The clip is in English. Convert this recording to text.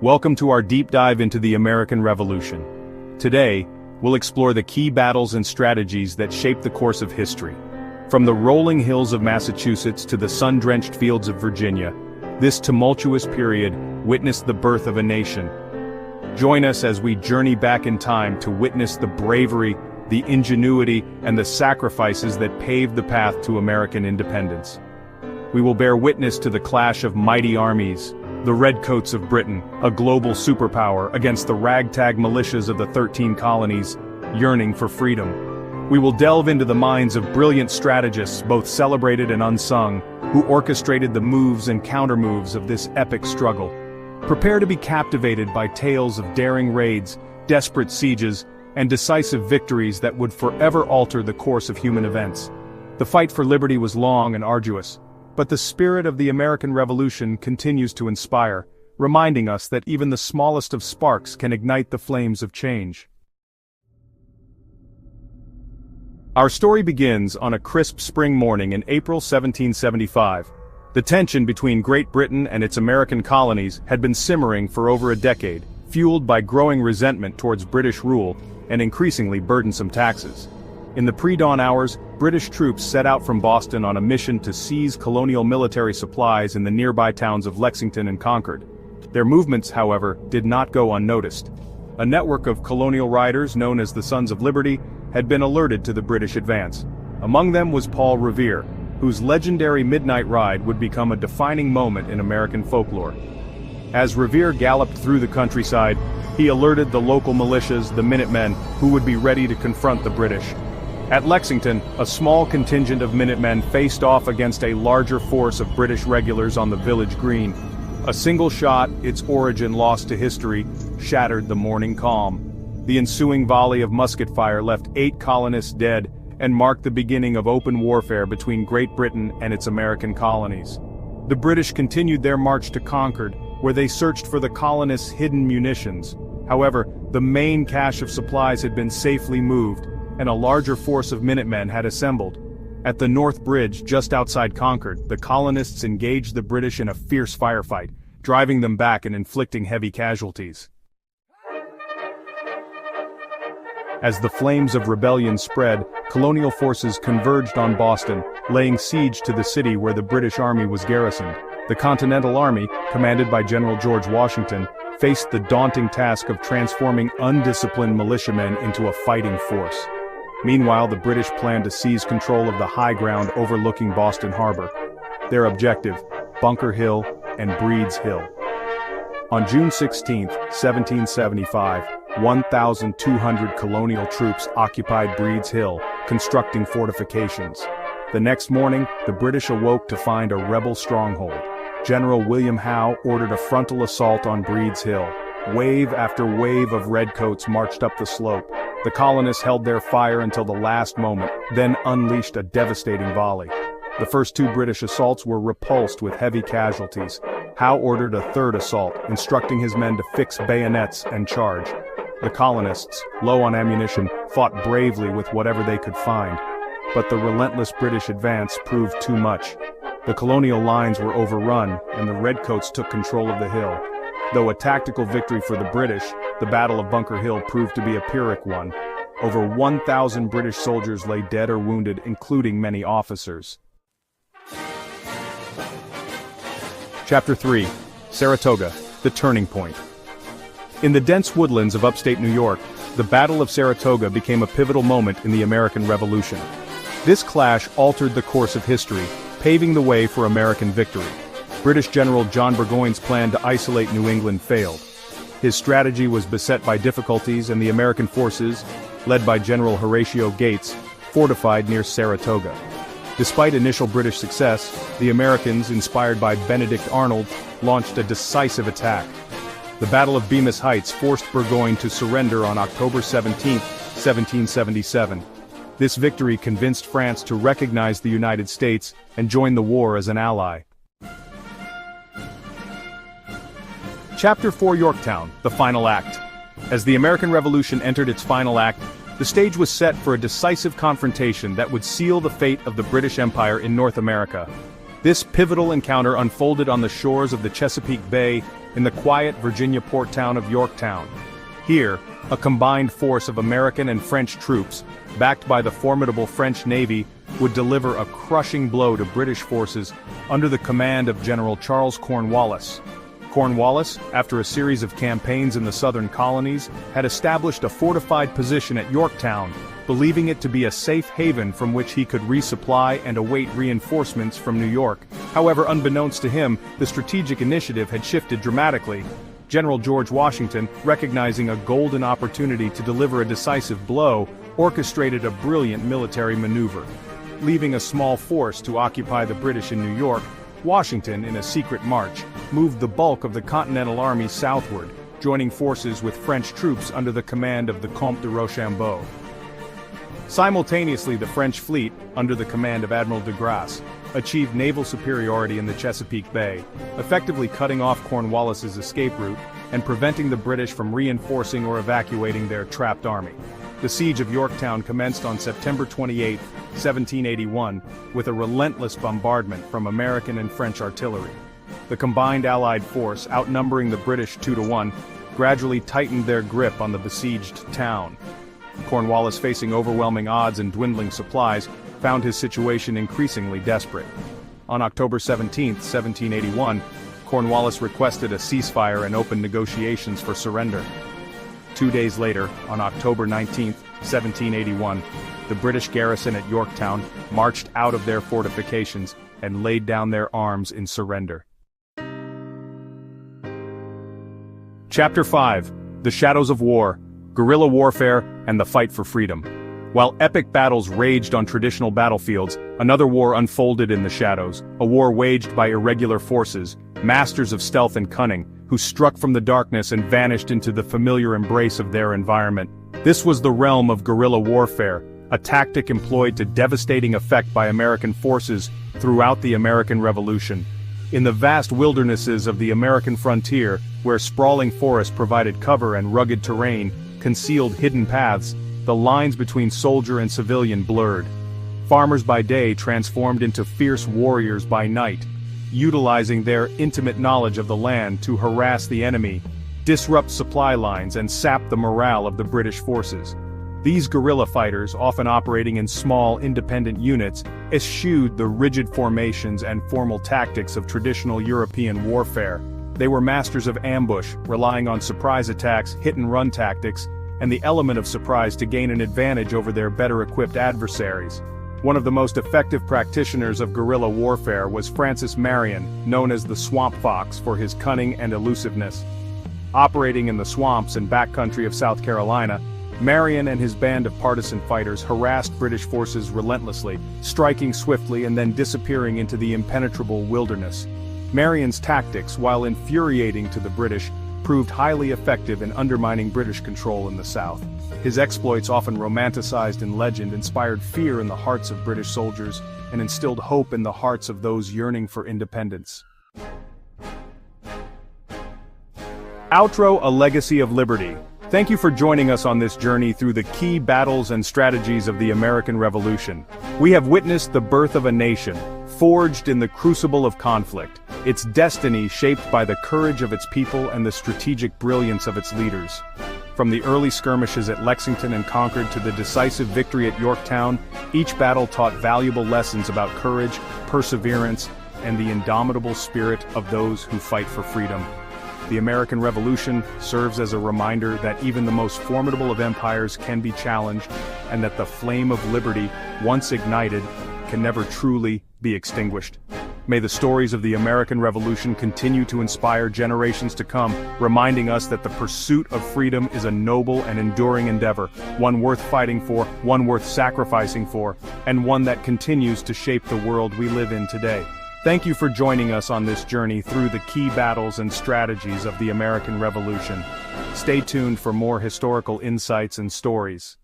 Welcome to our deep dive into the American Revolution. Today, we'll explore the key battles and strategies that shaped the course of history. From the rolling hills of Massachusetts to the sun-drenched fields of Virginia, this tumultuous period witnessed the birth of a nation. Join us as we journey back in time to witness the bravery, the ingenuity, and the sacrifices that paved the path to American independence. We will bear witness to the clash of mighty armies, the Redcoats of Britain, a global superpower, against the ragtag militias of the 13 colonies, yearning for freedom. We will delve into the minds of brilliant strategists, both celebrated and unsung, who orchestrated the moves and countermoves of this epic struggle. Prepare to be captivated by tales of daring raids, desperate sieges, and decisive victories that would forever alter the course of human events. The fight for liberty was long and arduous, but the spirit of the American Revolution continues to inspire, reminding us that even the smallest of sparks can ignite the flames of change. Our story begins on a crisp spring morning in April 1775. The tension between Great Britain and its American colonies had been simmering for over a decade, fueled by growing resentment towards British rule and increasingly burdensome taxes. In the pre-dawn hours, British troops set out from Boston on a mission to seize colonial military supplies in the nearby towns of Lexington and Concord. Their movements, however, did not go unnoticed. A network of colonial riders known as the Sons of Liberty had been alerted to the British advance. Among them was Paul Revere, whose legendary midnight ride would become a defining moment in American folklore. As Revere galloped through the countryside, he alerted the local militias, the Minutemen, who would be ready to confront the British. At Lexington, a small contingent of Minutemen faced off against a larger force of British regulars on the village green. A single shot, its origin lost to history, shattered the morning calm. The ensuing volley of musket fire left 8 colonists dead and marked the beginning of open warfare between Great Britain and its American colonies. The British continued their march to Concord, where they searched for the colonists' hidden munitions. However, the main cache of supplies had been safely moved, and a larger force of Minutemen had assembled. At the North Bridge, just outside Concord, the colonists engaged the British in a fierce firefight, driving them back and inflicting heavy casualties. As the flames of rebellion spread, colonial forces converged on Boston, laying siege to the city where the British Army was garrisoned. The Continental Army, commanded by General George Washington, faced the daunting task of transforming undisciplined militiamen into a fighting force. Meanwhile, the British planned to seize control of the high ground overlooking Boston Harbor. Their objective, Bunker Hill and Breed's Hill. On June 16, 1775, 1,200 colonial troops occupied Breed's Hill, constructing fortifications. The next morning, the British awoke to find a rebel stronghold. General William Howe ordered a frontal assault on Breed's Hill. Wave after wave of redcoats marched up the slope. The colonists held their fire until the last moment, then unleashed a devastating volley. The first 2 British assaults were repulsed with heavy casualties. Howe ordered a third assault, instructing his men to fix bayonets and charge. The colonists, low on ammunition, fought bravely with whatever they could find. But the relentless British advance proved too much. The colonial lines were overrun, and the Redcoats took control of the hill. Though a tactical victory for the British, the Battle of Bunker Hill proved to be a Pyrrhic one. Over 1,000 British soldiers lay dead or wounded, including many officers. Chapter 3. Saratoga, the Turning Point. In the dense woodlands of upstate New York, the Battle of Saratoga became a pivotal moment in the American Revolution. This clash altered the course of history, paving the way for American victory. British General John Burgoyne's plan to isolate New England failed. His strategy was beset by difficulties, and the American forces, led by General Horatio Gates, fortified near Saratoga. Despite initial British success, the Americans, inspired by Benedict Arnold, launched a decisive attack. The Battle of Bemis Heights forced Burgoyne to surrender on October 17, 1777. This victory convinced France to recognize the United States and join the war as an ally. Chapter 4. Yorktown, the Final Act. As the American Revolution entered its final act, the stage was set for a decisive confrontation that would seal the fate of the British Empire in North America. This pivotal encounter unfolded on the shores of the Chesapeake Bay, in the quiet Virginia port town of Yorktown. Here, a combined force of American and French troops, backed by the formidable French Navy, would deliver a crushing blow to British forces under the command of General Charles Cornwallis. Cornwallis, after a series of campaigns in the southern colonies, had established a fortified position at Yorktown, believing it to be a safe haven from which he could resupply and await reinforcements from New York. However, unbeknownst to him, the strategic initiative had shifted dramatically. General George Washington, recognizing a golden opportunity to deliver a decisive blow, orchestrated a brilliant military maneuver. Leaving a small force to occupy the British in New York, Washington, in a secret march, moved the bulk of the Continental Army southward, joining forces with French troops under the command of the Comte de Rochambeau. Simultaneously, the French fleet, under the command of Admiral de Grasse, achieved naval superiority in the Chesapeake Bay, effectively cutting off Cornwallis's escape route and preventing the British from reinforcing or evacuating their trapped army. The siege of Yorktown commenced on September 28, 1781, with a relentless bombardment from American and French artillery. The combined Allied force, outnumbering the British 2-1, gradually tightened their grip on the besieged town. Cornwallis, facing overwhelming odds and dwindling supplies, found his situation increasingly desperate. On October 17, 1781, Cornwallis requested a ceasefire and opened negotiations for surrender. 2 days later, on October 19, 1781, the British garrison at Yorktown marched out of their fortifications and laid down their arms in surrender. Chapter 5: The Shadows of War, Guerrilla Warfare, and the Fight for Freedom. While epic battles raged on traditional battlefields, another war unfolded in the shadows, a war waged by irregular forces, masters of stealth and cunning, who struck from the darkness and vanished into the familiar embrace of their environment. This was the realm of guerrilla warfare, a tactic employed to devastating effect by American forces throughout the American Revolution. In the vast wildernesses of the American frontier, where sprawling forests provided cover and rugged terrain concealed hidden paths, the lines between soldier and civilian blurred. Farmers by day transformed into fierce warriors by night, utilizing their intimate knowledge of the land to harass the enemy, disrupt supply lines, and sap the morale of the British forces. These guerrilla fighters, often operating in small, independent units, eschewed the rigid formations and formal tactics of traditional European warfare. They were masters of ambush, relying on surprise attacks, hit-and-run tactics, and the element of surprise to gain an advantage over their better-equipped adversaries. One of the most effective practitioners of guerrilla warfare was Francis Marion, known as the Swamp Fox for his cunning and elusiveness. Operating in the swamps and backcountry of South Carolina, Marion and his band of partisan fighters harassed British forces relentlessly, striking swiftly and then disappearing into the impenetrable wilderness. Marion's tactics, while infuriating to the British, proved highly effective in undermining British control in the South. His exploits, often romanticized in legend, inspired fear in the hearts of British soldiers and instilled hope in the hearts of those yearning for independence. Outro: A Legacy of Liberty. Thank you for joining us on this journey through the key battles and strategies of the American Revolution. We have witnessed the birth of a nation, forged in the crucible of conflict, its destiny shaped by the courage of its people and the strategic brilliance of its leaders. From the early skirmishes at Lexington and Concord to the decisive victory at Yorktown, each battle taught valuable lessons about courage, perseverance, and the indomitable spirit of those who fight for freedom. The American Revolution serves as a reminder that even the most formidable of empires can be challenged, and that the flame of liberty, once ignited, can never truly be extinguished. May the stories of the American Revolution continue to inspire generations to come, reminding us that the pursuit of freedom is a noble and enduring endeavor, one worth fighting for, one worth sacrificing for, and one that continues to shape the world we live in today. Thank you for joining us on this journey through the key battles and strategies of the American Revolution. Stay tuned for more historical insights and stories.